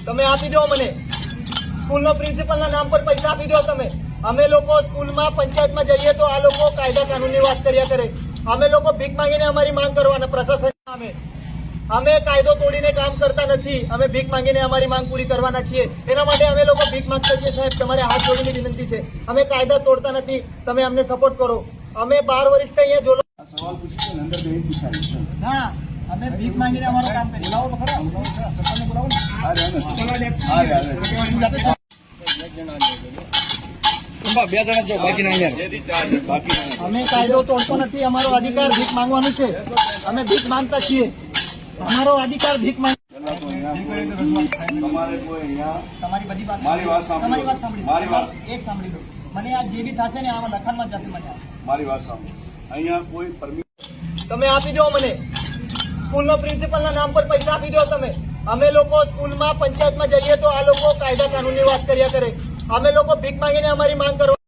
તમે આપી દો મને સ્કૂલનો પ્રિન્સિપલના નામ પર પૈસા આપી દો તમે। અમે લોકો સ્કૂલમાં પંચાયતમાં જઈએ તો આ લોકો કાયદા કાનૂનની વાત કર્યા કરે। અમે લોકો ભીખ માંગીને અમારી માંગ કરવાના પ્રશાસન સામે। અમે કાયદો તોડીને કામ કરતા નથી, અમે ભીખ માંગીને અમારી માંગ પૂરી કરવાના છીએ। એના માટે અમે લોકો ભીખ માંગતા છીએ। સાહેબ, તમારે હાથ જોડીને વિનંતી છે, અમે કાયદા તોડતા નથી, તમે અમને સપોર્ટ કરો। અમે 12 વર્ષથી અહીંયા જોલો સવાલ પૂછીને અંદર બેન પૂછાય ના, અમે ભીખ માંગીને અમારું કામ કરીએ। બોલાવો તો ખરા, સરપંચને બોલાવો ને। બે જણા જો બાકી અમે કાયદો તોડતો નથી, અમારો અધિકાર ભીખ માંગવાનું છે। અમે ભીખ માંગતા છીએ, અમારો અધિકાર ભીખ માંગ તમારે કોઈ અહીંયા તમારી બધી વાત મારી વાત સાંભળો। તમારી વાત સાંભળી મારી વાત એક સાંભળી લો। મને આ જે બી થશે ને આમાં લખાણમાં જશે મને મારી વાત સાંભળો। અહીંયા કોઈ તમે આપી દો મને સ્કૂલનો પ્રિન્સિપલના નામ પર પૈસા આપી દો તમે। અમે લોકો સ્કૂલમાં પંચાયતમાં જઈએ તો આ લોકો કાયદા કાનૂનની વાત કર્યા કરે। અમે લોકો ભીખ માંગીને અમારી માંગ કરવા